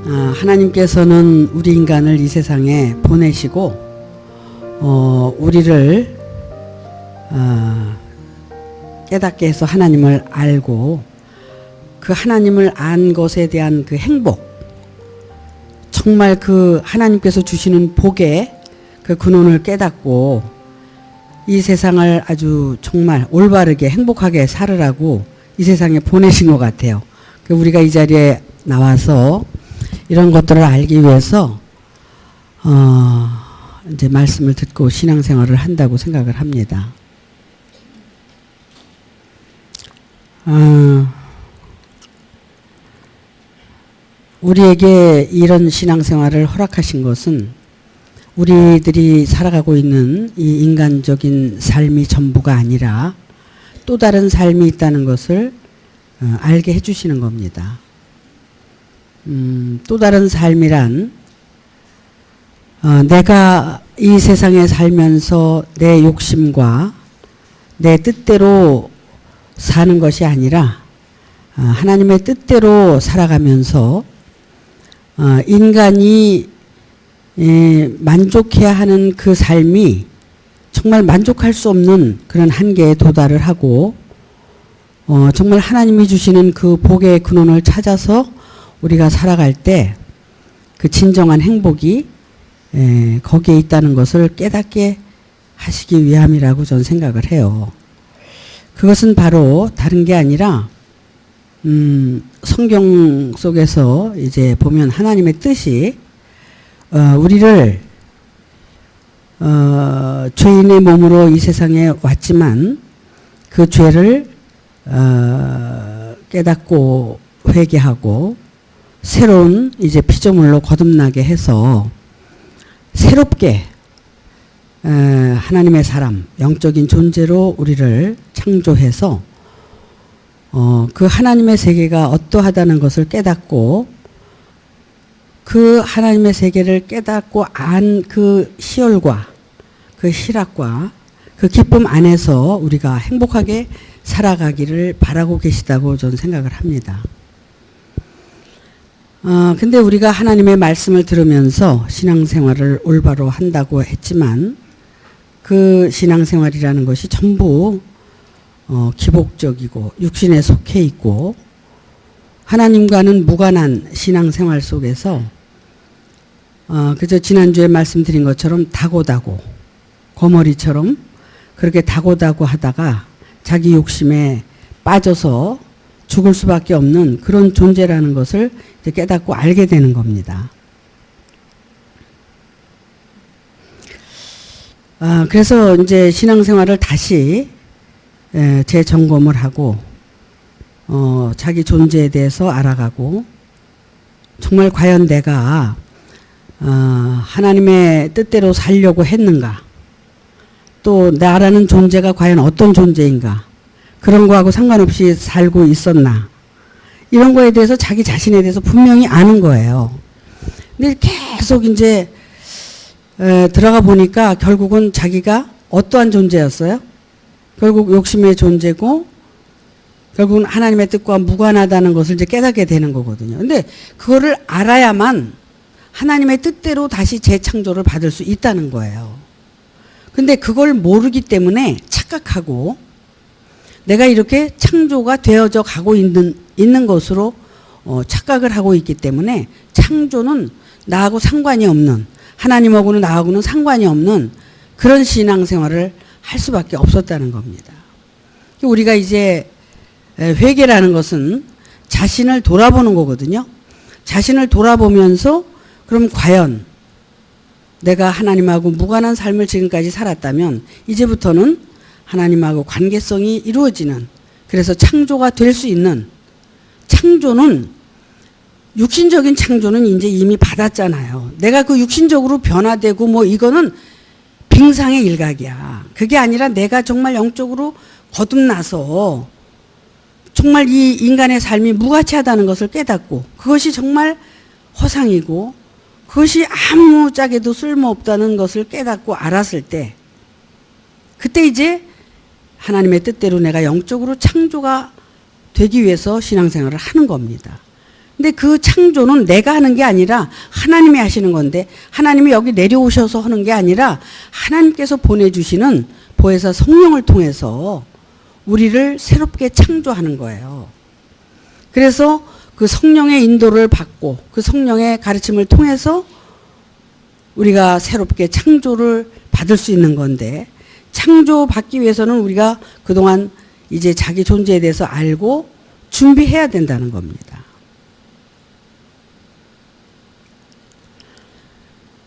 하나님께서는 우리 인간을 이 세상에 보내시고 우리를 깨닫게 해서 하나님을 알고 그 하나님을 안 것에 대한 그 행복, 정말 그 하나님께서 주시는 복의 그 근원을 깨닫고 이 세상을 아주 정말 올바르게 행복하게 살으라고 이 세상에 보내신 것 같아요. 우리가 이 자리에 나와서 이런 것들을 알기 위해서 이제 말씀을 듣고 신앙생활을 한다고 생각을 합니다. 우리에게 이런 신앙생활을 허락하신 것은 우리들이 살아가고 있는 이 인간적인 삶이 전부가 아니라 또 다른 삶이 있다는 것을 알게 해주시는 겁니다. 또 다른 삶이란 내가 이 세상에 살면서 내 욕심과 내 뜻대로 사는 것이 아니라 하나님의 뜻대로 살아가면서 인간이 만족해야 하는 그 삶이 정말 만족할 수 없는 그런 한계에 도달을 하고 정말 하나님이 주시는 그 복의 근원을 찾아서 우리가 살아갈 때 그 진정한 행복이 거기에 있다는 것을 깨닫게 하시기 위함이라고 저는 생각을 해요. 그것은 바로 다른 게 아니라 성경 속에서 이제 보면 하나님의 뜻이 우리를 죄인의 몸으로 이 세상에 왔지만 그 죄를 깨닫고 회개하고 새로운 이제 피조물로 거듭나게 해서 새롭게 하나님의 사람, 영적인 존재로 우리를 창조해서 그 하나님의 세계가 어떠하다는 것을 깨닫고 그 하나님의 세계를 깨닫고 안 그 희열과 그 희락과 그 기쁨 안에서 우리가 행복하게 살아가기를 바라고 계시다고 저는 생각을 합니다. 근데 우리가 하나님의 말씀을 들으면서 신앙생활을 올바로 한다고 했지만 그 신앙생활이라는 것이 전부 기복적이고 육신에 속해 있고 하나님과는 무관한 신앙생활 속에서 그저 지난주에 말씀드린 것처럼 다고다고 거머리처럼 그렇게 다고다고 하다가 자기 욕심에 빠져서 죽을 수밖에 없는 그런 존재라는 것을 이제 깨닫고 알게 되는 겁니다. 그래서 이제 신앙생활을 다시 재점검을 하고 자기 존재에 대해서 알아가고 정말 과연 내가 하나님의 뜻대로 살려고 했는가, 또 나라는 존재가 과연 어떤 존재인가, 그런 거하고 상관없이 살고 있었나, 이런 거에 대해서 자기 자신에 대해서 분명히 아는 거예요. 근데 계속 이제 들어가 보니까 결국은 자기가 어떠한 존재였어요? 결국 욕심의 존재고 결국은 하나님의 뜻과 무관하다는 것을 이제 깨닫게 되는 거거든요. 근데 그거를 알아야만 하나님의 뜻대로 다시 재창조를 받을 수 있다는 거예요. 근데 그걸 모르기 때문에 착각하고 내가 이렇게 창조가 되어져 가고 있는 것으로 착각을 하고 있기 때문에 창조는 나하고 상관이 없는, 하나님하고는 나하고는 상관이 없는 그런 신앙생활을 할 수밖에 없었다는 겁니다. 우리가 이제 회개라는 것은 자신을 돌아보는 거거든요. 자신을 돌아보면서 그럼 과연 내가 하나님하고 무관한 삶을 지금까지 살았다면 이제부터는 하나님하고 관계성이 이루어지는, 그래서 창조가 될 수 있는, 창조는 육신적인 창조는 이제 이미 받았잖아요. 내가 그 육신적으로 변화되고 뭐 이거는 빙상의 일각이야. 그게 아니라 내가 정말 영적으로 거듭나서 정말 이 인간의 삶이 무가치하다는 것을 깨닫고 그것이 정말 허상이고 그것이 아무짝에도 쓸모없다는 것을 깨닫고 알았을 때 그때 이제 하나님의 뜻대로 내가 영적으로 창조가 되기 위해서 신앙생활을 하는 겁니다. 근데 그 창조는 내가 하는 게 아니라 하나님이 하시는 건데, 하나님이 여기 내려오셔서 하는 게 아니라 하나님께서 보내주시는 보혜사 성령을 통해서 우리를 새롭게 창조하는 거예요. 그래서 그 성령의 인도를 받고 그 성령의 가르침을 통해서 우리가 새롭게 창조를 받을 수 있는 건데, 창조받기 위해서는 우리가 그동안 이제 자기 존재에 대해서 알고 준비해야 된다는 겁니다.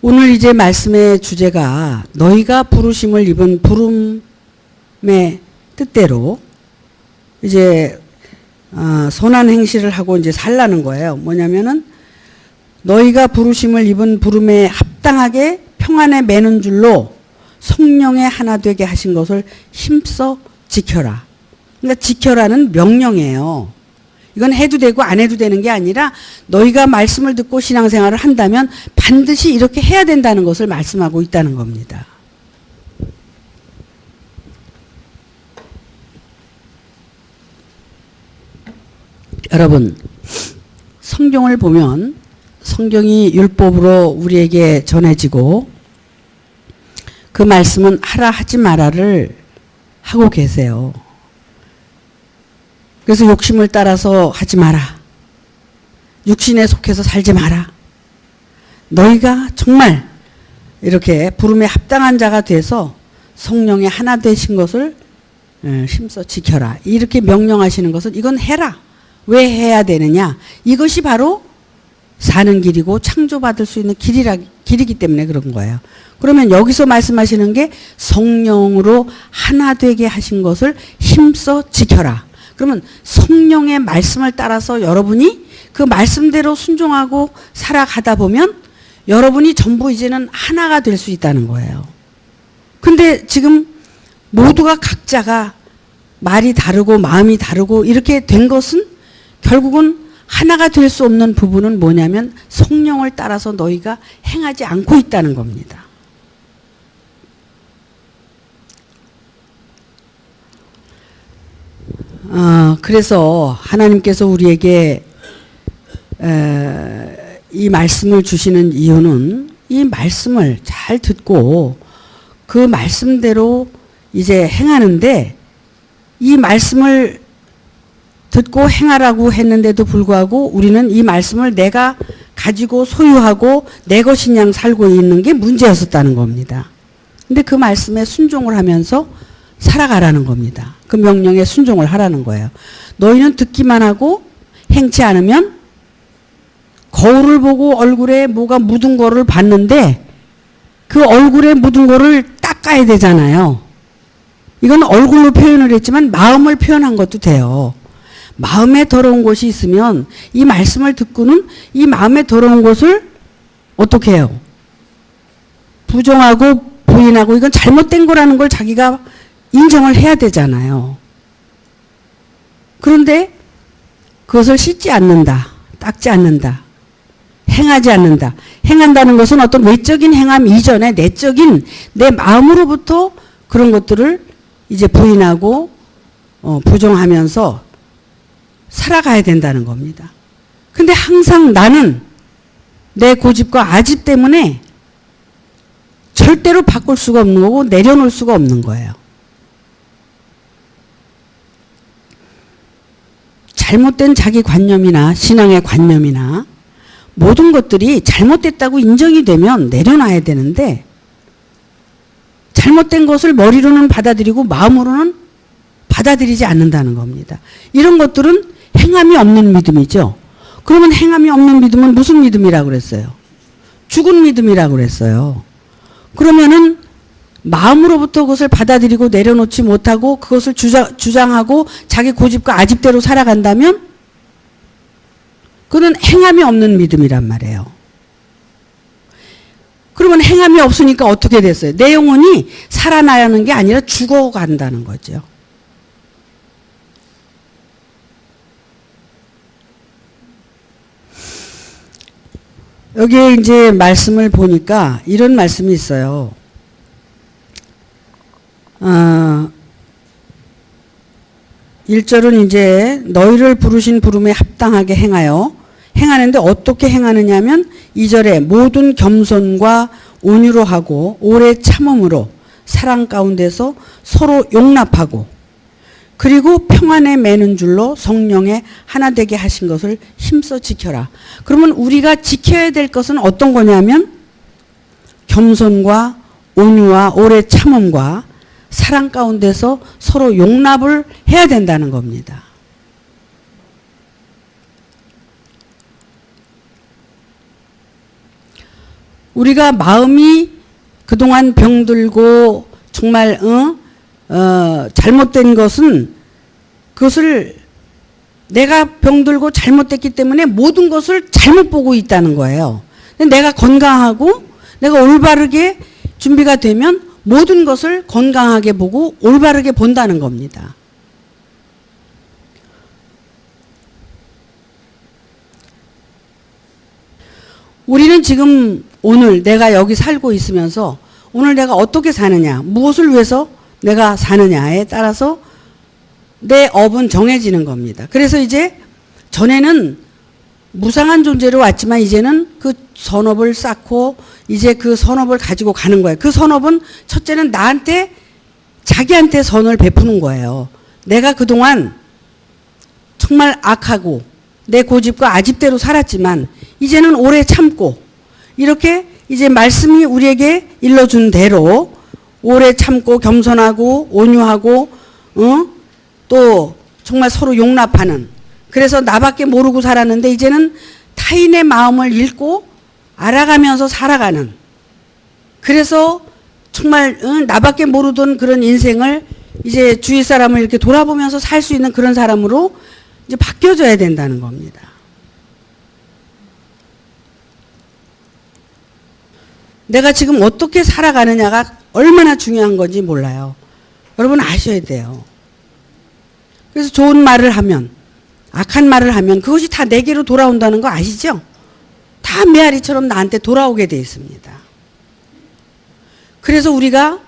오늘 이제 말씀의 주제가 너희가 부르심을 입은 부름의 뜻대로 이제 선한 행실을 하고 이제 살라는 거예요. 뭐냐면은 너희가 부르심을 입은 부름에 합당하게 평안에 매는 줄로 성령의 하나 되게 하신 것을 힘써 지켜라. 그러니까 지켜라는 명령이에요. 이건 해도 되고 안 해도 되는 게 아니라 너희가 말씀을 듣고 신앙생활을 한다면 반드시 이렇게 해야 된다는 것을 말씀하고 있다는 겁니다. 여러분, 성경을 보면 성경이 율법으로 우리에게 전해지고 그 말씀은 하라 하지 마라를 하고 계세요. 그래서 욕심을 따라서 하지 마라. 육신에 속해서 살지 마라. 너희가 정말 이렇게 부름에 합당한 자가 돼서 성령의 하나 되신 것을 힘써 지켜라. 이렇게 명령하시는 것은 이건 해라. 왜 해야 되느냐? 이것이 바로 사는 길이고 창조받을 수 있는 길이기 때문에 그런 거예요. 그러면 여기서 말씀하시는 게 성령으로 하나 되게 하신 것을 힘써 지켜라. 그러면 성령의 말씀을 따라서 여러분이 그 말씀대로 순종하고 살아가다 보면 여러분이 전부 이제는 하나가 될 수 있다는 거예요. 근데 지금 모두가 각자가 말이 다르고 마음이 다르고 이렇게 된 것은 결국은 하나가 될 수 없는 부분은 뭐냐면 성령을 따라서 너희가 행하지 않고 있다는 겁니다. 그래서 하나님께서 우리에게 이 말씀을 주시는 이유는 이 말씀을 잘 듣고 그 말씀대로 이제 행하는데, 이 말씀을 듣고 행하라고 했는데도 불구하고 우리는 이 말씀을 내가 가지고 소유하고 내 것인 양 살고 있는 게 문제였었다는 겁니다. 근데 그 말씀에 순종을 하면서 살아가라는 겁니다. 그 명령에 순종을 하라는 거예요. 너희는 듣기만 하고 행치 않으면 거울을 보고 얼굴에 뭐가 묻은 거를 봤는데 그 얼굴에 묻은 거를 닦아야 되잖아요. 이건 얼굴로 표현을 했지만 마음을 표현한 것도 돼요. 마음에 더러운 것이 있으면 이 말씀을 듣고는 이 마음에 더러운 것을 어떻게 해요? 부정하고 부인하고 이건 잘못된 거라는 걸 자기가 인정을 해야 되잖아요. 그런데 그것을 씻지 않는다. 닦지 않는다. 행하지 않는다. 행한다는 것은 어떤 외적인 행함 이전에 내적인 내 마음으로부터 그런 것들을 이제 부인하고 부정하면서 살아가야 된다는 겁니다. 근데 항상 나는 내 고집과 아집 때문에 절대로 바꿀 수가 없는 거고 내려놓을 수가 없는 거예요. 잘못된 자기 관념이나 신앙의 관념이나 모든 것들이 잘못됐다고 인정이 되면 내려놔야 되는데, 잘못된 것을 머리로는 받아들이고 마음으로는 받아들이지 않는다는 겁니다. 이런 것들은 행함이 없는 믿음이죠. 그러면 행함이 없는 믿음은 무슨 믿음이라고 그랬어요? 죽은 믿음이라고 그랬어요. 그러면은 마음으로부터 그것을 받아들이고 내려놓지 못하고 그것을 주장하고 자기 고집과 아집대로 살아간다면 그는 행함이 없는 믿음이란 말이에요. 그러면 행함이 없으니까 어떻게 됐어요? 내 영혼이 살아나는 게 아니라 죽어간다는 거죠. 여기에 이제 말씀을 보니까 이런 말씀이 있어요. 1절은 이제 너희를 부르신 부름에 합당하게 행하는데 어떻게 행하느냐 하면 2절에 모든 겸손과 온유로 하고 오래 참음으로 사랑 가운데서 서로 용납하고 그리고 평안에 매는 줄로 성령에 하나 되게 하신 것을 힘써 지켜라. 그러면 우리가 지켜야 될 것은 어떤 거냐면 겸손과 온유와 오래 참음과 사랑 가운데서 서로 용납을 해야 된다는 겁니다. 우리가 마음이 그동안 병들고 정말 잘못된 것은 그것을 내가 병들고 잘못됐기 때문에 모든 것을 잘못 보고 있다는 거예요. 내가 건강하고 내가 올바르게 준비가 되면 모든 것을 건강하게 보고 올바르게 본다는 겁니다. 우리는 지금 오늘 내가 여기 살고 있으면서 오늘 내가 어떻게 사느냐, 무엇을 위해서 내가 사느냐에 따라서 내 업은 정해지는 겁니다. 그래서 이제 전에는 무상한 존재로 왔지만 이제는 그 선업을 쌓고 이제 그 선업을 가지고 가는 거예요. 그 선업은 첫째는 나한테 자기한테 선을 베푸는 거예요. 내가 그동안 정말 악하고 내 고집과 아집대로 살았지만 이제는 오래 참고 이렇게 이제 말씀이 우리에게 일러준 대로 오래 참고 겸손하고 온유하고 또 정말 서로 용납하는, 그래서 나밖에 모르고 살았는데 이제는 타인의 마음을 읽고 알아가면서 살아가는, 그래서 정말 나밖에 모르던 그런 인생을 이제 주위 사람을 이렇게 돌아보면서 살 수 있는 그런 사람으로 이제 바뀌어져야 된다는 겁니다. 내가 지금 어떻게 살아가느냐가 얼마나 중요한 건지 몰라요. 여러분 아셔야 돼요. 그래서 좋은 말을 하면, 악한 말을 하면 그것이 다 내게로 돌아온다는 거 아시죠? 다 메아리처럼 나한테 돌아오게 돼 있습니다. 그래서 우리가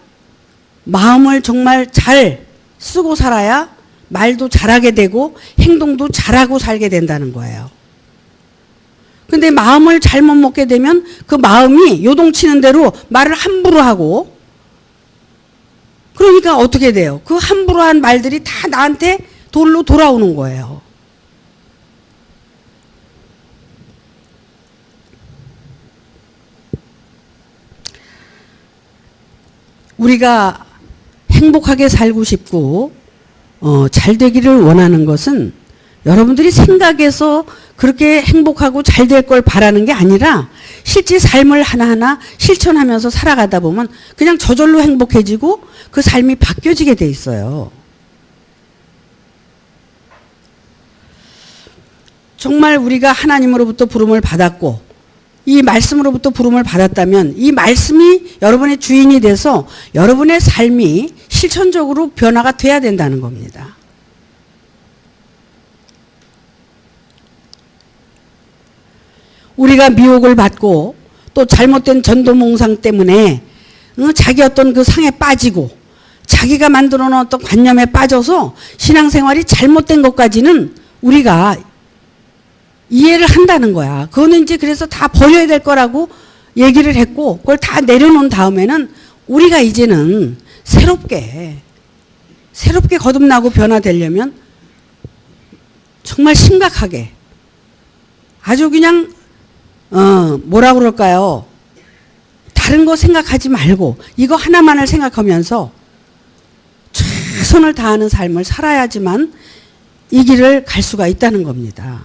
마음을 정말 잘 쓰고 살아야 말도 잘하게 되고 행동도 잘하고 살게 된다는 거예요. 근데 마음을 잘못 먹게 되면 그 마음이 요동치는 대로 말을 함부로 하고, 그러니까 어떻게 돼요? 그 함부로 한 말들이 다 나한테 돌로 돌아오는 거예요. 우리가 행복하게 살고 싶고 잘 되기를 원하는 것은 여러분들이 생각해서 그렇게 행복하고 잘 될 걸 바라는 게 아니라 실제 삶을 하나하나 실천하면서 살아가다 보면 그냥 저절로 행복해지고 그 삶이 바뀌어지게 돼 있어요. 정말 우리가 하나님으로부터 부름을 받았고 이 말씀으로부터 부름을 받았다면 이 말씀이 여러분의 주인이 돼서 여러분의 삶이 실천적으로 변화가 돼야 된다는 겁니다. 우리가 미혹을 받고 또 잘못된 전도몽상 때문에 자기 어떤 그 상에 빠지고 자기가 만들어 놓은 어떤 관념에 빠져서 신앙생활이 잘못된 것까지는 우리가 이해를 한다는 거야. 그거는 이제 그래서 다 버려야 될 거라고 얘기를 했고 그걸 다 내려놓은 다음에는 우리가 이제는 새롭게 거듭나고 변화되려면 정말 심각하게 아주 그냥 뭐라 그럴까요? 다른 거 생각하지 말고 이거 하나만을 생각하면서 최선을 다하는 삶을 살아야지만 이 길을 갈 수가 있다는 겁니다.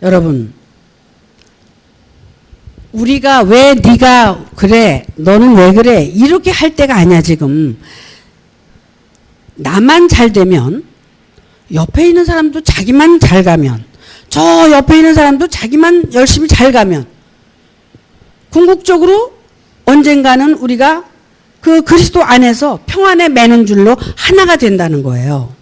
여러분, 우리가 왜 네가 그래, 너는 왜 그래 이렇게 할 때가 아니야. 지금 나만 잘 되면 옆에 있는 사람도 자기만 잘 가면, 저 옆에 있는 사람도 자기만 열심히 잘 가면 궁극적으로 언젠가는 우리가 그 그리스도 안에서 평안에 매는 줄로 하나가 된다는 거예요.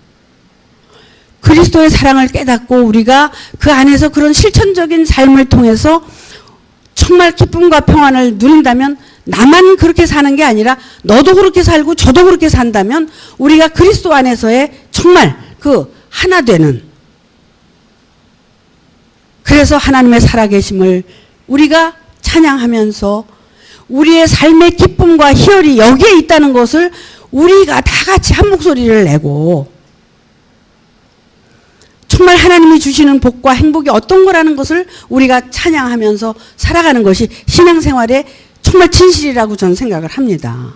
그리스도의 사랑을 깨닫고 우리가 그 안에서 그런 실천적인 삶을 통해서 정말 기쁨과 평안을 누린다면 나만 그렇게 사는 게 아니라 너도 그렇게 살고 저도 그렇게 산다면 우리가 그리스도 안에서의 정말 그 하나 되는, 그래서 하나님의 살아계심을 우리가 찬양하면서 우리의 삶의 기쁨과 희열이 여기에 있다는 것을 우리가 다 같이 한 목소리를 내고 정말 하나님이 주시는 복과 행복이 어떤 거라는 것을 우리가 찬양하면서 살아가는 것이 신앙생활의 정말 진실이라고 저는 생각을 합니다.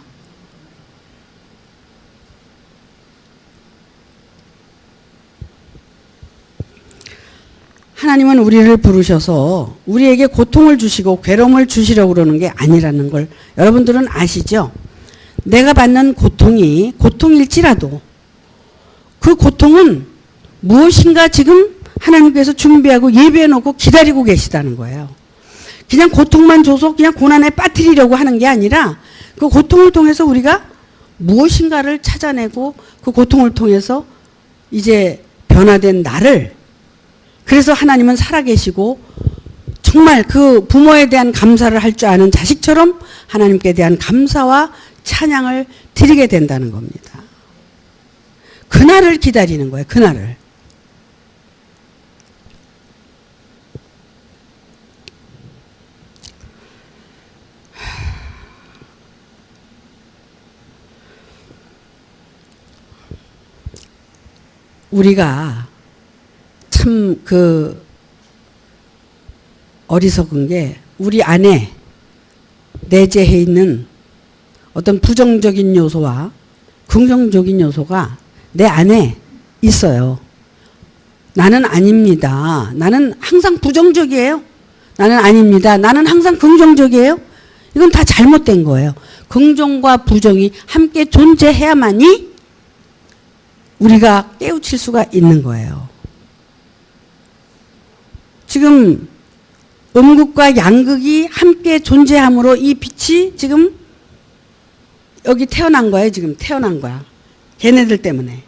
하나님은 우리를 부르셔서 우리에게 고통을 주시고 괴로움을 주시려고 그러는 게 아니라는 걸 여러분들은 아시죠? 내가 받는 고통이 고통일지라도 그 고통은 무엇인가 지금 하나님께서 준비하고 예배해 놓고 기다리고 계시다는 거예요. 그냥 고통만 줘서 그냥 고난에 빠뜨리려고 하는 게 아니라 그 고통을 통해서 우리가 무엇인가를 찾아내고 그 고통을 통해서 이제 변화된 나를, 그래서 하나님은 살아계시고 정말 그 부모에 대한 감사를 할 줄 아는 자식처럼 하나님께 대한 감사와 찬양을 드리게 된다는 겁니다. 그날을 기다리는 거예요. 그날을. 우리가 참 그 어리석은 게 우리 안에 내재해 있는 어떤 부정적인 요소와 긍정적인 요소가 내 안에 있어요. 나는 아닙니다. 나는 항상 부정적이에요. 나는 아닙니다. 나는 항상 긍정적이에요. 이건 다 잘못된 거예요. 긍정과 부정이 함께 존재해야만이 우리가 깨우칠 수가 있는 거예요. 지금 음극과 양극이 함께 존재함으로 이 빛이 지금 여기 태어난 거예요. 지금 태어난 거야. 걔네들 때문에.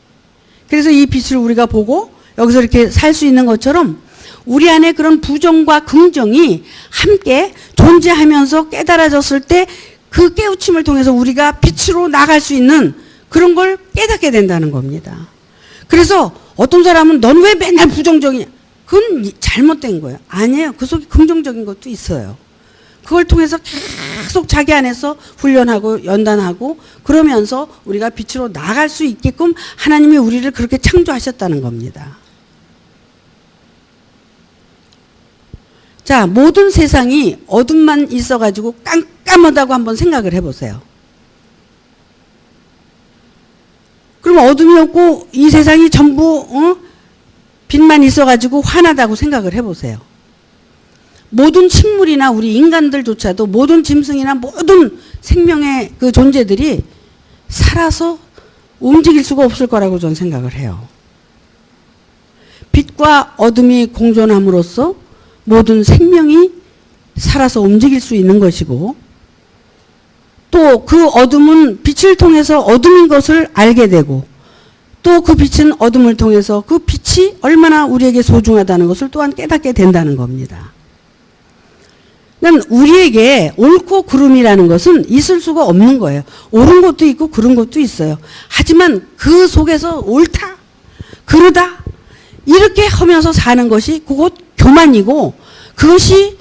그래서 이 빛을 우리가 보고 여기서 이렇게 살 수 있는 것처럼 우리 안에 그런 부정과 긍정이 함께 존재하면서 깨달아졌을 때 그 깨우침을 통해서 우리가 빛으로 나갈 수 있는 그런 걸 깨닫게 된다는 겁니다. 그래서 어떤 사람은 넌 왜 맨날 부정적이냐? 그건 잘못된 거예요. 아니에요. 그 속에 긍정적인 것도 있어요. 그걸 통해서 계속 자기 안에서 훈련하고 연단하고 그러면서 우리가 빛으로 나갈 수 있게끔 하나님이 우리를 그렇게 창조하셨다는 겁니다. 자, 모든 세상이 어둠만 있어가지고 깜깜하다고 한번 생각을 해보세요. 그럼 어둠이 없고 이 세상이 전부 빛만 있어가지고 환하다고 생각을 해보세요. 모든 식물이나 우리 인간들조차도 모든 짐승이나 모든 생명의 그 존재들이 살아서 움직일 수가 없을 거라고 저는 생각을 해요. 빛과 어둠이 공존함으로써 모든 생명이 살아서 움직일 수 있는 것이고 또 그 어둠은 빛을 통해서 어둠인 것을 알게 되고 또 그 빛은 어둠을 통해서 그 빛이 얼마나 우리에게 소중하다는 것을 또한 깨닫게 된다는 겁니다. 우리에게 옳고 그름이라는 것은 있을 수가 없는 거예요. 옳은 것도 있고 그른 것도 있어요. 하지만 그 속에서 옳다, 그르다 이렇게 하면서 사는 것이 그것 교만이고 그것이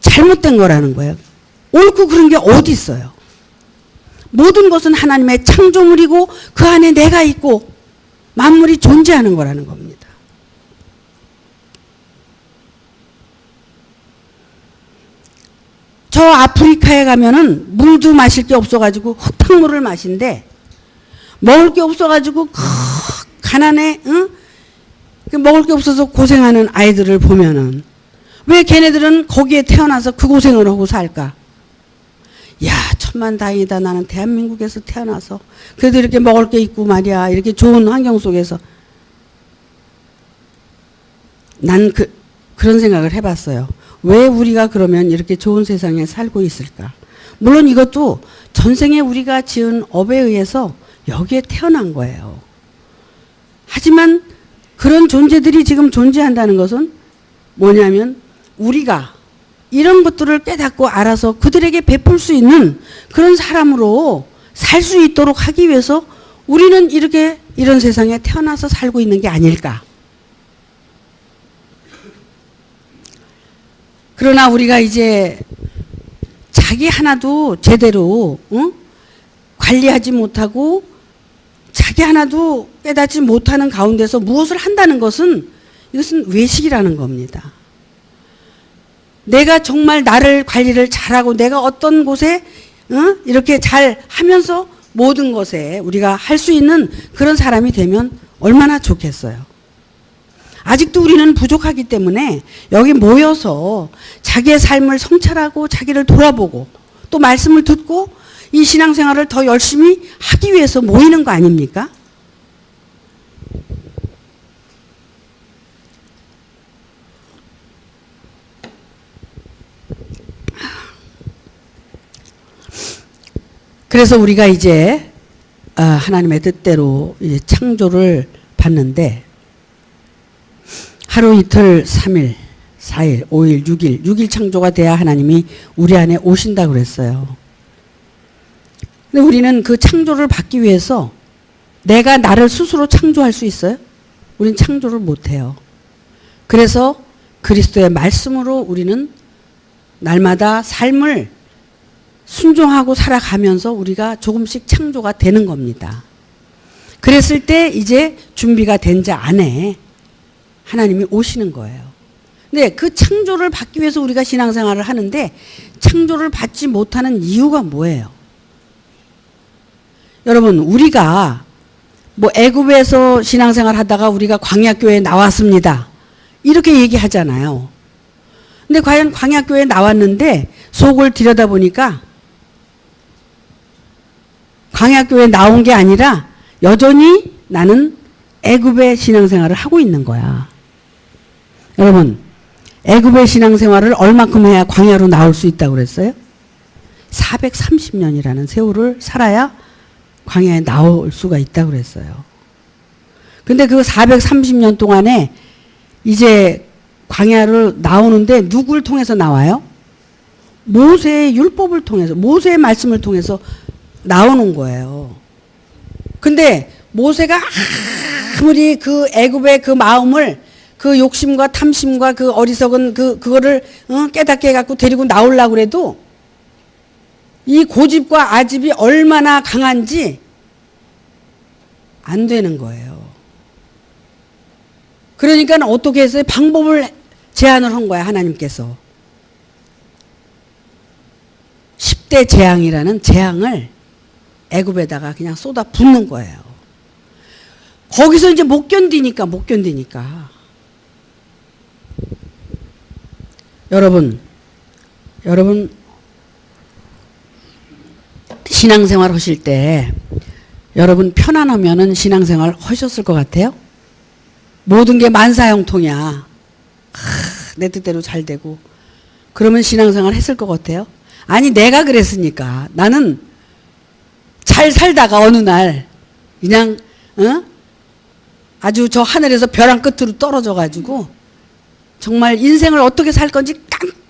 잘못된 거라는 거예요. 옳고 그른 게 어디 있어요. 모든 것은 하나님의 창조물이고 그 안에 내가 있고 만물이 존재하는 거라는 겁니다. 저 아프리카에 가면은 물도 마실 게 없어가지고 흙탕물을 마신대. 먹을 게 없어가지고 가난해, 응? 먹을 게 없어서 고생하는 아이들을 보면은 왜 걔네들은 거기에 태어나서 그 고생을 하고 살까? 야, 천만다행이다. 나는 대한민국에서 태어나서 그래도 이렇게 먹을 게 있고 말이야. 이렇게 좋은 환경 속에서. 난 그런 생각을 해봤어요. 왜 우리가 그러면 이렇게 좋은 세상에 살고 있을까? 물론 이것도 전생에 우리가 지은 업에 의해서 여기에 태어난 거예요. 하지만 그런 존재들이 지금 존재한다는 것은 뭐냐면 우리가 이런 것들을 깨닫고 알아서 그들에게 베풀 수 있는 그런 사람으로 살 수 있도록 하기 위해서 우리는 이렇게 이런 세상에 태어나서 살고 있는 게 아닐까. 그러나 우리가 이제 자기 하나도 제대로 관리하지 못하고 자기 하나도 깨닫지 못하는 가운데서 무엇을 한다는 것은 이것은 외식이라는 겁니다. 내가 정말 나를 관리를 잘하고 내가 어떤 곳에 이렇게 잘 하면서 모든 것에 우리가 할 수 있는 그런 사람이 되면 얼마나 좋겠어요. 아직도 우리는 부족하기 때문에 여기 모여서 자기의 삶을 성찰하고 자기를 돌아보고 또 말씀을 듣고 이 신앙생활을 더 열심히 하기 위해서 모이는 거 아닙니까? 그래서 우리가 이제 하나님의 뜻대로 이제 창조를 받는데 하루 이틀 3일 4일 5일 6일 6일 창조가 돼야 하나님이 우리 안에 오신다고 그랬어요. 근데 우리는 그 창조를 받기 위해서 내가 나를 스스로 창조할 수 있어요? 우린 창조를 못해요. 그래서 그리스도의 말씀으로 우리는 날마다 삶을 순종하고 살아가면서 우리가 조금씩 창조가 되는 겁니다. 그랬을 때 이제 준비가 된 자 안에 하나님이 오시는 거예요. 근데 그 창조를 받기 위해서 우리가 신앙생활을 하는데 창조를 받지 못하는 이유가 뭐예요? 여러분, 우리가 뭐 애굽에서 신앙생활 하다가 우리가 광야교회에 나왔습니다. 이렇게 얘기하잖아요. 근데 과연 광야교회에 나왔는데 속을 들여다보니까 광야교회에 나온 게 아니라 여전히 나는 애굽의 신앙생활을 하고 있는 거야. 여러분, 애굽의 신앙생활을 얼마큼 해야 광야로 나올 수 있다고 그랬어요? 430년이라는 세월을 살아야 광야에 나올 수가 있다고 그랬어요. 근데 그 430년 동안에 이제 광야를 나오는데 누구를 통해서 나와요? 모세의 율법을 통해서, 모세의 말씀을 통해서 나오는 거예요. 근데 모세가 아무리 그 애굽의 그 마음을 그 욕심과 탐심과 그 어리석은 그거를 깨닫게 해갖고 데리고 나오려고 그래도 이 고집과 아집이 얼마나 강한지 안 되는 거예요. 그러니까 어떻게 했어요? 방법을 제안을 한 거야, 하나님께서. 10대 재앙이라는 재앙을 애굽에다가 그냥 쏟아 붓는 거예요. 거기서 이제 못 견디니까. 여러분 신앙생활 하실 때 여러분 편안하면은 신앙생활 하셨을 것 같아요? 모든 게 만사형통이야. 내 뜻대로 잘 되고. 그러면 신앙생활 했을 것 같아요? 아니, 내가 그랬으니까. 나는 잘 살다가 어느 날 그냥 아주 저 하늘에서 벼랑 끝으로 떨어져 가지고 정말 인생을 어떻게 살 건지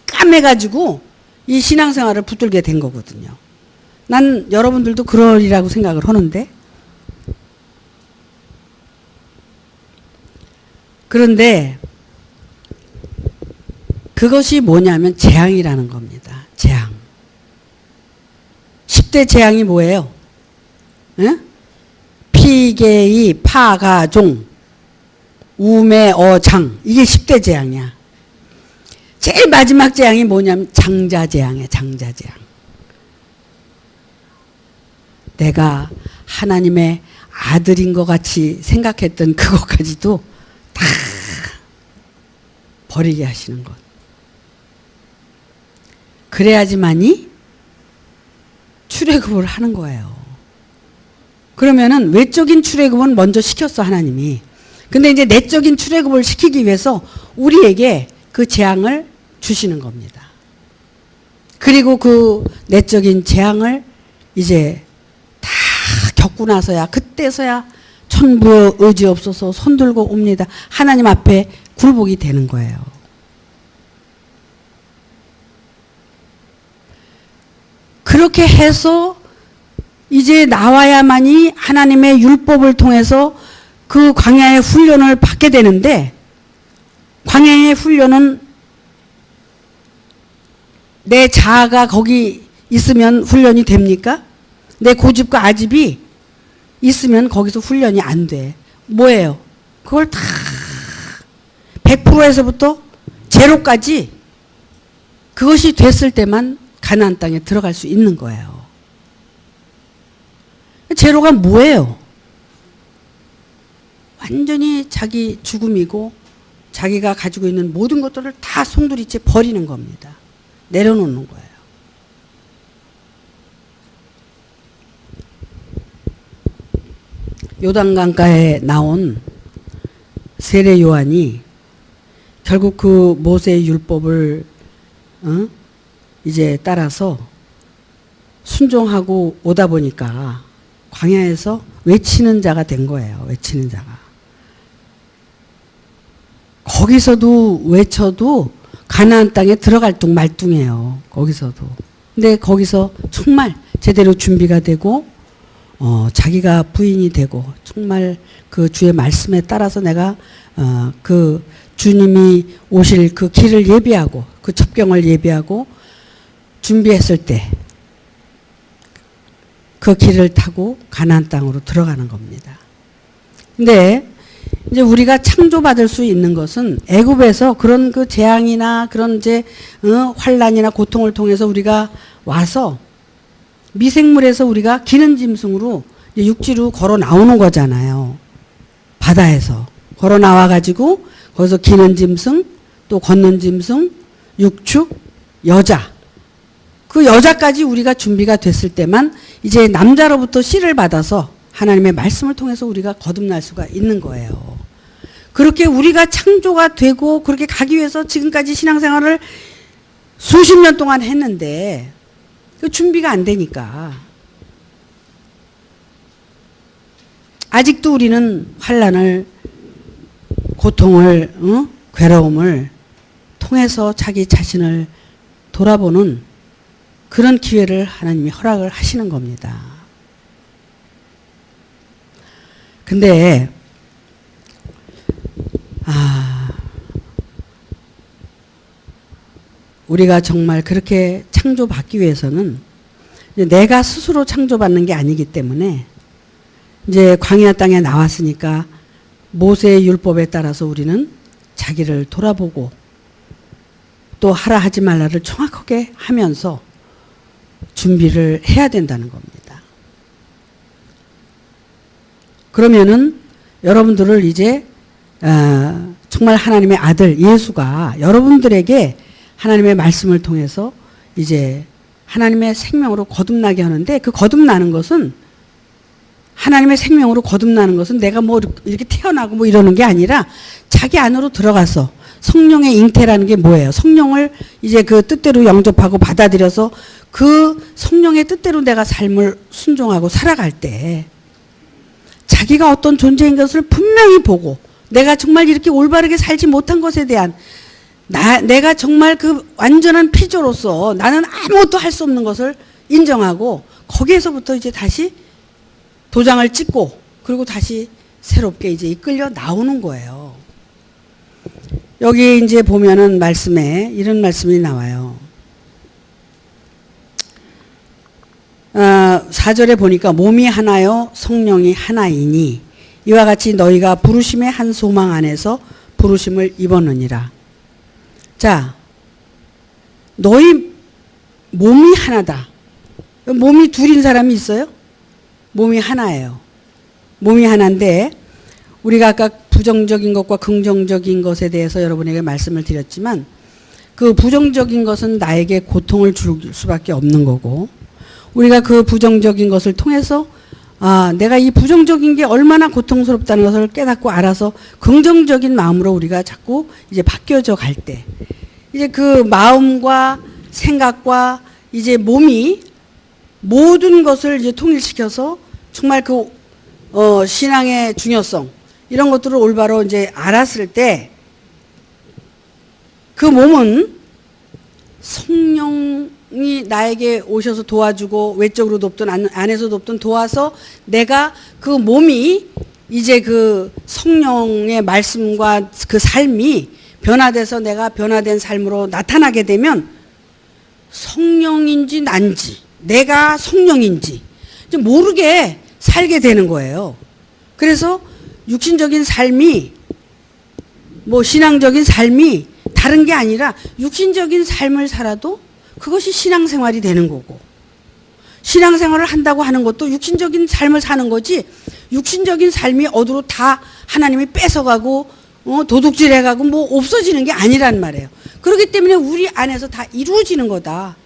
깜깜해가지고 이 신앙생활을 붙들게 된 거거든요. 난 여러분들도 그러리라고 생각을 하는데, 그런데 그것이 뭐냐면 재앙이라는 겁니다. 재앙. 10대 재앙이 뭐예요? 에? 피계이 파가종 우매어장, 이게 10대 재앙이야. 제일 마지막 재앙이 뭐냐면 장자재앙이야. 장자재앙. 내가 하나님의 아들인 것 같이 생각했던 그것까지도 다 버리게 하시는 것. 그래야지만이 출애굽을 하는 거예요. 그러면은 외적인 출애굽은 먼저 시켰어, 하나님이. 근데 이제 내적인 출애굽을 시키기 위해서 우리에게 그 재앙을 주시는 겁니다. 그리고 그 내적인 재앙을 이제 다 겪고 나서야, 그때서야 천부의 의지 없어서 손들고 옵니다. 하나님 앞에 굴복이 되는 거예요. 그렇게 해서 이제 나와야만이 하나님의 율법을 통해서 그 광야의 훈련을 받게 되는데, 광야의 훈련은 내 자아가 거기 있으면 훈련이 됩니까? 내 고집과 아집이 있으면 거기서 훈련이 안 돼. 뭐예요? 그걸 다 100%에서부터 제로까지 그것이 됐을 때만 가나안 땅에 들어갈 수 있는 거예요. 제로가 뭐예요? 완전히 자기 죽음이고 자기가 가지고 있는 모든 것들을 다 송두리째 버리는 겁니다. 내려놓는 거예요. 요단강가에 나온 세례 요한이 결국 그 모세의 율법을 이제 따라서 순종하고 오다 보니까 광야에서 외치는 자가 된 거예요. 외치는 자가. 거기서도 외쳐도 가나안 땅에 들어갈 둥 말둥해요. 거기서도. 근데 거기서 정말 제대로 준비가 되고 자기가 부인이 되고 정말 그 주의 말씀에 따라서 내가 그 주님이 오실 그 길을 예비하고 그 첩경을 예비하고 준비했을 때 그 길을 타고 가나안 땅으로 들어가는 겁니다. 근데 이제 우리가 창조받을 수 있는 것은 애굽에서 그런 그 재앙이나 그런 이제 환난이나 고통을 통해서 우리가 와서 미생물에서 우리가 기는 짐승으로 육지로 걸어 나오는 거잖아요. 바다에서 걸어 나와 가지고 거기서 기는 짐승, 또 걷는 짐승, 육축, 여자. 그 여자까지 우리가 준비가 됐을 때만 이제 남자로부터 씨를 받아서 하나님의 말씀을 통해서 우리가 거듭날 수가 있는 거예요. 그렇게 우리가 창조가 되고 그렇게 가기 위해서 지금까지 신앙생활을 수십 년 동안 했는데 그 준비가 안 되니까 아직도 우리는 환난을, 고통을, 괴로움을 통해서 자기 자신을 돌아보는 그런 기회를 하나님이 허락을 하시는 겁니다. 근데 우리가 정말 그렇게 창조받기 위해서는 내가 스스로 창조받는 게 아니기 때문에 이제 광야 땅에 나왔으니까 모세의 율법에 따라서 우리는 자기를 돌아보고 또 하라 하지 말라를 정확하게 하면서 준비를 해야 된다는 겁니다. 그러면은 여러분들을 이제 정말 하나님의 아들 예수가 여러분들에게 하나님의 말씀을 통해서 이제 하나님의 생명으로 거듭나게 하는데, 그 거듭나는 것은 하나님의 생명으로 거듭나는 것은 내가 뭐 이렇게 태어나고 뭐 이러는 게 아니라 자기 안으로 들어가서 성령의 잉태라는 게 뭐예요? 성령을 이제 그 뜻대로 영접하고 받아들여서 그 성령의 뜻대로 내가 삶을 순종하고 살아갈 때 자기가 어떤 존재인 것을 분명히 보고 내가 정말 이렇게 올바르게 살지 못한 것에 대한 내가 정말 그 완전한 피조로서 나는 아무것도 할 수 없는 것을 인정하고 거기에서부터 이제 다시 도장을 찍고 그리고 다시 새롭게 이제 이끌려 나오는 거예요. 여기 이제 보면은 말씀에 이런 말씀이 나와요. 4절에 보니까 몸이 하나요 성령이 하나이니 이와 같이 너희가 부르심의 한 소망 안에서 부르심을 입었느니라. 자, 너희 몸이 하나다. 몸이 둘인 사람이 있어요? 몸이 하나예요. 몸이 하나인데 우리가 아까 부정적인 것과 긍정적인 것에 대해서 여러분에게 말씀을 드렸지만 그 부정적인 것은 나에게 고통을 줄 수밖에 없는 거고 우리가 그 부정적인 것을 통해서 내가 이 부정적인 게 얼마나 고통스럽다는 것을 깨닫고 알아서 긍정적인 마음으로 우리가 자꾸 이제 바뀌어져 갈 때 이제 그 마음과 생각과 이제 몸이 모든 것을 이제 통일시켜서 정말 그 신앙의 중요성 이런 것들을 올바로 이제 알았을 때 그 몸은 성령 나에게 오셔서 도와주고 외적으로 돕든 안에서 돕든 도와서 내가 그 몸이 이제 그 성령의 말씀과 그 삶이 변화돼서 내가 변화된 삶으로 나타나게 되면 성령인지 난지 내가 성령인지 좀 모르게 살게 되는 거예요. 그래서 육신적인 삶이 뭐 신앙적인 삶이 다른 게 아니라 육신적인 삶을 살아도 그것이 신앙생활이 되는 거고, 신앙생활을 한다고 하는 것도 육신적인 삶을 사는 거지 육신적인 삶이 어디로 다 하나님이 뺏어가고 도둑질해가고 뭐 없어지는 게 아니란 말이에요. 그렇기 때문에 우리 안에서 다 이루어지는 거다.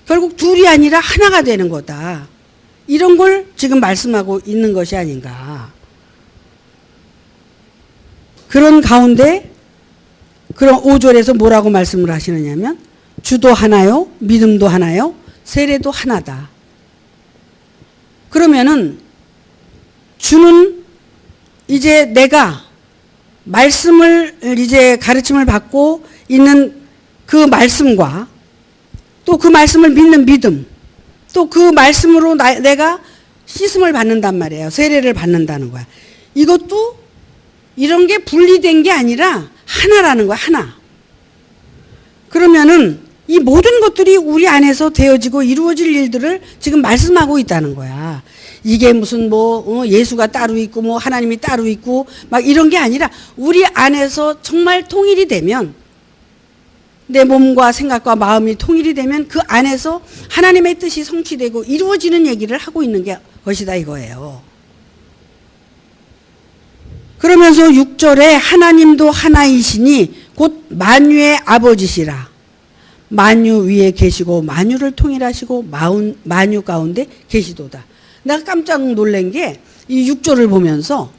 결국 둘이 아니라 하나가 되는 거다. 이런 걸 지금 말씀하고 있는 것이 아닌가. 그런 가운데 그런 5절에서 뭐라고 말씀을 하시느냐면 주도 하나요, 믿음도 하나요, 세례도 하나다. 그러면은 주는 이제 내가 말씀을 이제 가르침을 받고 있는 그 말씀과 또 그 말씀을 믿는 믿음, 또 그 말씀으로 내가 씻음을 받는단 말이에요. 세례를 받는다는 거야. 이것도 이런 게 분리된 게 아니라 하나라는 거야, 하나. 그러면은 이 모든 것들이 우리 안에서 되어지고 이루어질 일들을 지금 말씀하고 있다는 거야. 이게 무슨 뭐 예수가 따로 있고 뭐 하나님이 따로 있고 막 이런 게 아니라 우리 안에서 정말 통일이 되면, 내 몸과 생각과 마음이 통일이 되면 그 안에서 하나님의 뜻이 성취되고 이루어지는 얘기를 하고 있는 것이다 이거예요. 그러면서 6절에 하나님도 하나이시니 곧 만유의 아버지시라. 만유 위에 계시고 만유를 통일하시고 만유 가운데 계시도다. 내가 깜짝 놀란 게 이 6절을 보면서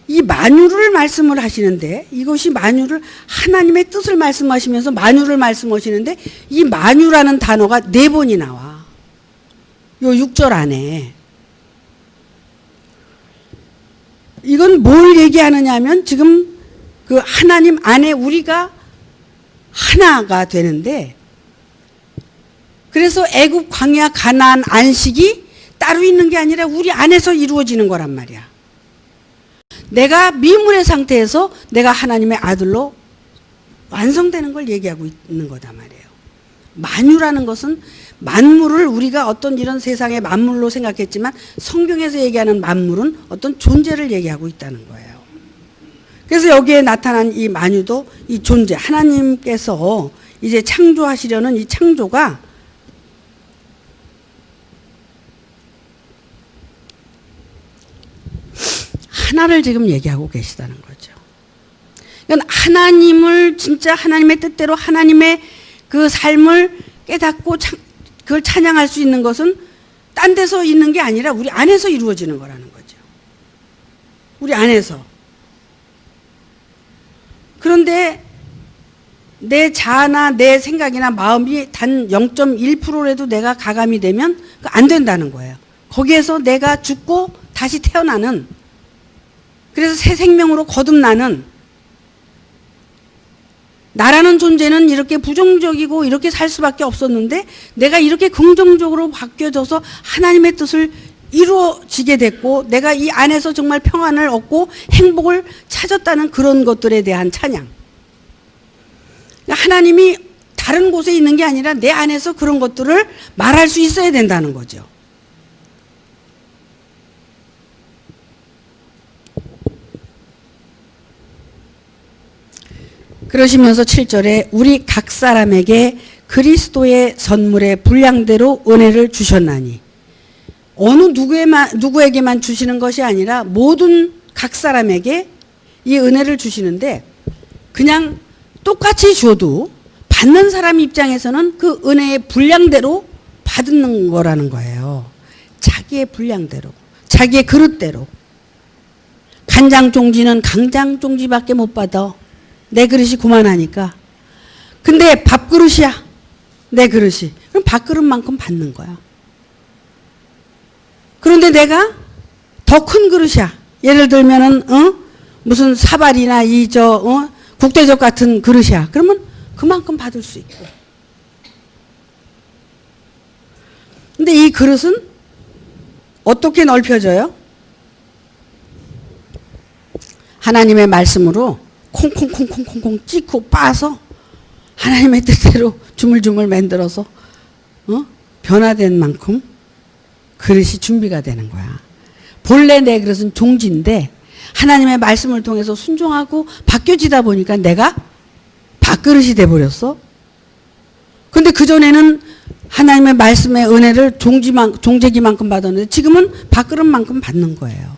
이 만유를 말씀을 하시는데, 이것이 만유를 하나님의 뜻을 말씀하시면서 만유를 말씀하시는데 이 만유라는 단어가 4번이 나와. 요 6절 안에. 이건 뭘 얘기하느냐 하면 지금 그 하나님 안에 우리가 하나가 되는데, 그래서 애굽 광야 가나안 안식이 따로 있는 게 아니라 우리 안에서 이루어지는 거란 말이야. 내가 미문의 상태에서 내가 하나님의 아들로 완성되는 걸 얘기하고 있는 거다 말이에요. 만유라는 것은 만물을 우리가 어떤 이런 세상의 만물로 생각했지만 성경에서 얘기하는 만물은 어떤 존재를 얘기하고 있다는 거예요. 그래서 여기에 나타난 이 만유도 이 존재, 하나님께서 이제 창조하시려는 이 창조가 하나를 지금 얘기하고 계시다는 거죠. 그러니까 하나님을 진짜 하나님의 뜻대로 하나님의 그 삶을 깨닫고 그걸 찬양할 수 있는 것은 딴 데서 있는 게 아니라 우리 안에서 이루어지는 거라는 거죠. 우리 안에서. 그런데 내 자아나 내 생각이나 마음이 단 0.1%라도 내가 가감이 되면 안 된다는 거예요. 거기에서 내가 죽고 다시 태어나는, 그래서 새 생명으로 거듭나는, 나라는 존재는 이렇게 부정적이고 이렇게 살 수밖에 없었는데 내가 이렇게 긍정적으로 바뀌어져서 하나님의 뜻을 이루어지게 됐고 내가 이 안에서 정말 평안을 얻고 행복을 찾았다는 그런 것들에 대한 찬양. 하나님이 다른 곳에 있는 게 아니라 내 안에서 그런 것들을 말할 수 있어야 된다는 거죠. 그러시면서 7절에 우리 각 사람에게 그리스도의 선물의 분량대로 은혜를 주셨나니, 어느 누구에게만 주시는 것이 아니라 모든 각 사람에게 이 은혜를 주시는데, 그냥 똑같이 줘도 받는 사람 입장에서는 그 은혜의 분량대로 받는 거라는 거예요. 자기의 분량대로, 자기의 그릇대로. 간장종지는 강장종지밖에 못 받아. 내 그릇이 그만하니까. 근데 밥그릇이야, 내 그릇이. 그럼 밥그릇만큼 받는 거야. 그런데 내가 더 큰 그릇이야. 예를 들면은 무슨 사발이나 국대접 같은 그릇이야. 그러면 그만큼 받을 수 있고. 근데 이 그릇은 어떻게 넓혀져요? 하나님의 말씀으로 콩콩콩콩콩콩 찍고 빠서 하나님의 뜻대로 주물주물 만들어서 변화된 만큼 그릇이 준비가 되는 거야. 본래 내 그릇은 종지인데 하나님의 말씀을 통해서 순종하고 바뀌어지다 보니까 내가 밥그릇이 돼버렸어. 근데 그전에는 하나님의 말씀의 은혜를 종재기만큼 받았는데 지금은 밥그릇만큼 받는 거예요.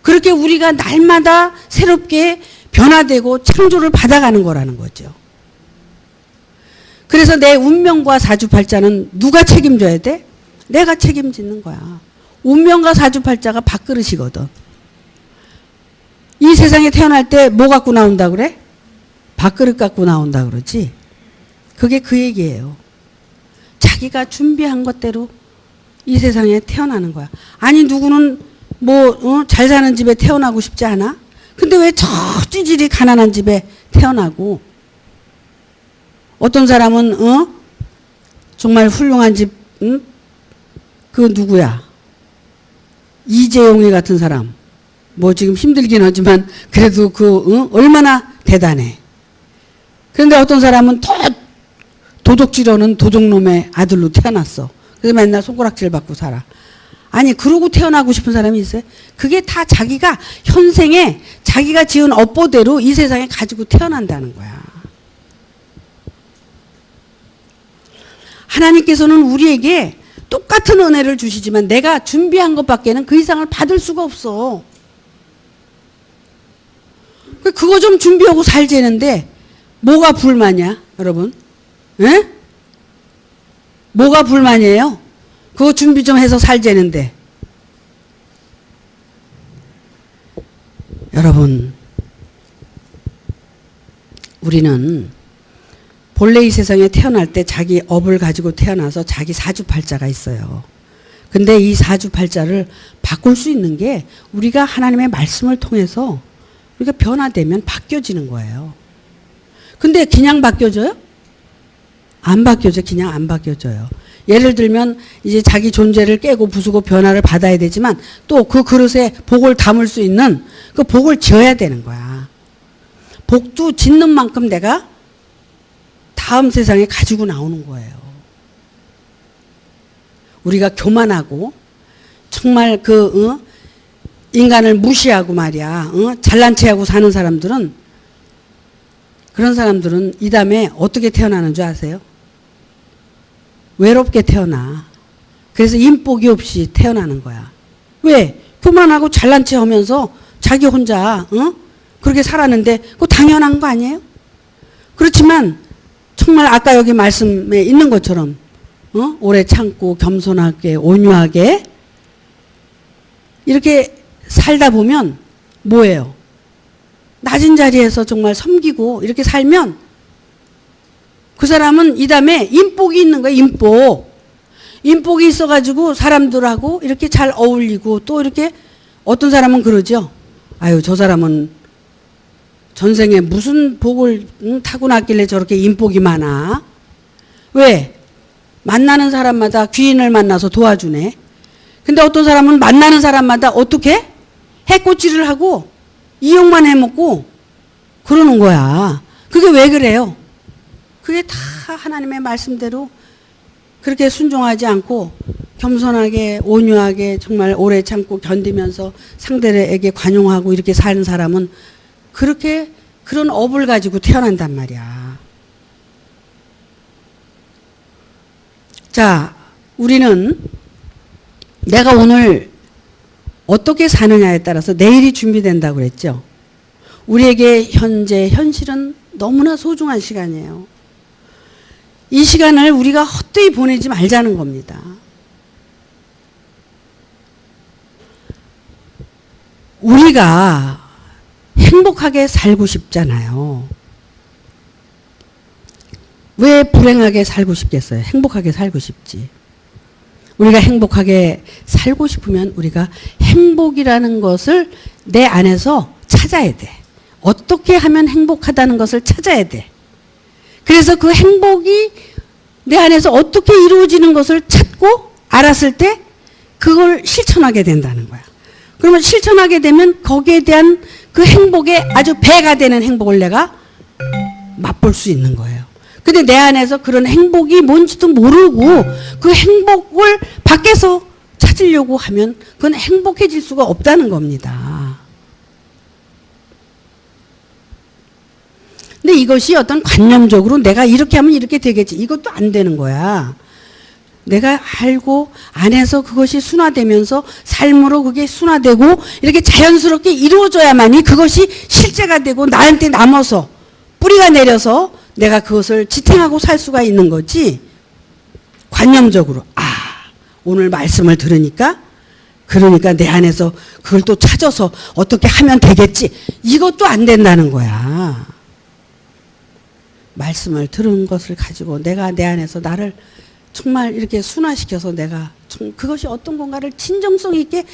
그렇게 우리가 날마다 새롭게 변화되고 창조를 받아가는 거라는 거죠. 그래서 내 운명과 사주팔자는 누가 책임져야 돼? 내가 책임지는 거야. 운명과 사주팔자가 밥그릇이거든. 이 세상에 태어날 때 뭐 갖고 나온다 그래? 밥그릇 갖고 나온다 그러지. 그게 그 얘기예요. 자기가 준비한 것대로 이 세상에 태어나는 거야. 아니 누구는 잘 사는 집에 태어나고 싶지 않아? 근데 왜 저 찌질이 가난한 집에 태어나고 어떤 사람은 정말 훌륭한 집 그 누구야? 이재용이 같은 사람. 지금 힘들긴 하지만 그래도 얼마나 대단해. 그런데 어떤 사람은 도둑질하는 도둑놈의 아들로 태어났어. 그래서 맨날 손가락질 받고 살아. 아니 그러고 태어나고 싶은 사람이 있어요? 그게 다 자기가 현생에 자기가 지은 업보대로 이 세상에 가지고 태어난다는 거야. 하나님께서는 우리에게 똑같은 은혜를 주시지만 내가 준비한 것밖에는 그 이상을 받을 수가 없어. 그거 좀 준비하고 살자는데 뭐가 불만이야 여러분? 에? 뭐가 불만이에요? 그거 준비 좀 해서 살자는데. 여러분, 우리는 본래 이 세상에 태어날 때 자기 업을 가지고 태어나서 자기 사주팔자가 있어요. 근데 이 사주팔자를 바꿀 수 있는 게 우리가 하나님의 말씀을 통해서 우리가 변화되면 바뀌어지는 거예요. 근데 그냥 바뀌어져요? 안 바뀌어져. 그냥 안 바뀌어져요. 예를 들면 이제 자기 존재를 깨고 부수고 변화를 받아야 되지만 또 그 그릇에 복을 담을 수 있는 그 복을 지어야 되는 거야. 복도 짓는 만큼 내가 다음 세상에 가지고 나오는 거예요. 우리가 교만하고 정말 인간을 무시하고 말이야. 잘난 체하고 사는 사람들은 그런 사람들은 이 다음에 어떻게 태어나는 줄 아세요? 외롭게 태어나. 그래서 인복이 없이 태어나는 거야. 왜? 교만하고 잘난 체 하면서 자기 혼자 그렇게 살았는데 그거 당연한 거 아니에요? 그렇지만 정말 아까 여기 말씀에 있는 것처럼 오래 참고 겸손하게 온유하게 이렇게 살다 보면 뭐예요? 낮은 자리에서 정말 섬기고 이렇게 살면 그 사람은 이 다음에 인복이 있는 거예요. 인복이 있어가지고 사람들하고 이렇게 잘 어울리고 또 이렇게 어떤 사람은 그러죠. 아유 저 사람은 전생에 무슨 복을 타고났길래 저렇게 인복이 많아. 왜? 만나는 사람마다 귀인을 만나서 도와주네. 근데 어떤 사람은 만나는 사람마다 어떻게? 해코지를 하고 이용만 해먹고 그러는 거야. 그게 왜 그래요? 그게 다 하나님의 말씀대로 그렇게 순종하지 않고 겸손하게 온유하게 정말 오래 참고 견디면서 상대에게 관용하고 이렇게 사는 사람은 그렇게 그런 업을 가지고 태어난단 말이야. 자, 우리는 내가 오늘 어떻게 사느냐에 따라서 내일이 준비된다고 그랬죠. 우리에게 현실은 너무나 소중한 시간이에요. 이 시간을 우리가 헛되이 보내지 말자는 겁니다. 우리가 행복하게 살고 싶잖아요. 왜 불행하게 살고 싶겠어요? 행복하게 살고 싶지. 우리가 행복하게 살고 싶으면 우리가 행복이라는 것을 내 안에서 찾아야 돼. 어떻게 하면 행복하다는 것을 찾아야 돼. 그래서 그 행복이 내 안에서 어떻게 이루어지는 것을 찾고 깨닫고 알았을 때 그걸 실천하게 된다는 거야. 그러면 실천하게 되면 거기에 대한 그 행복에 아주 배가 되는 행복을 내가 맛볼 수 있는 거예요. 근데 내 안에서 그런 행복이 뭔지도 모르고 그 행복을 밖에서 찾으려고 하면 그건 행복해질 수가 없다는 겁니다. 근데 이것이 어떤 관념적으로 내가 이렇게 하면 이렇게 되겠지. 이것도 안 되는 거야. 내가 알고 안에서 그것이 순화되면서 삶으로 그게 순화되고 이렇게 자연스럽게 이루어져야만이 그것이 실제가 되고 나한테 남아서 뿌리가 내려서 내가 그것을 지탱하고 살 수가 있는 거지. 관념적으로 오늘 말씀을 들으니까 그러니까 내 안에서 그걸 또 찾아서 어떻게 하면 되겠지. 이것도 안 된다는 거야. 말씀을 들은 것을 가지고 내가 내 안에서 나를 정말 이렇게 순화시켜서 내가 그것이 어떤 건가를 진정성 있게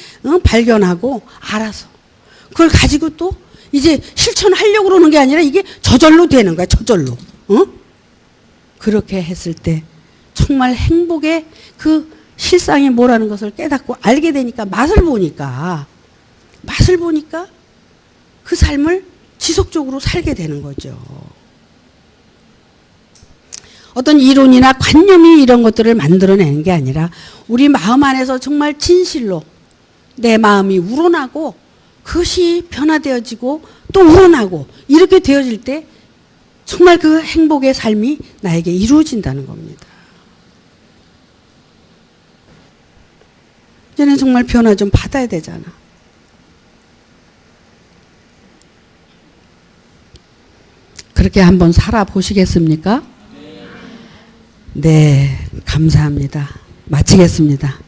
발견하고 알아서 그걸 가지고 또 이제 실천하려고 그러는 게 아니라 이게 저절로 되는 거야. 저절로. 그렇게 했을 때 정말 행복의 그 실상이 뭐라는 것을 깨닫고 알게 되니까 맛을 보니까 그 삶을 지속적으로 살게 되는 거죠. 어떤 이론이나 관념이 이런 것들을 만들어내는 게 아니라 우리 마음 안에서 정말 진실로 내 마음이 우러나고 그것이 변화되어지고 또 우러나고 이렇게 되어질 때 정말 그 행복의 삶이 나에게 이루어진다는 겁니다. 이제는 정말 변화 좀 받아야 되잖아. 그렇게 한번 살아보시겠습니까? 네, 감사합니다. 마치겠습니다.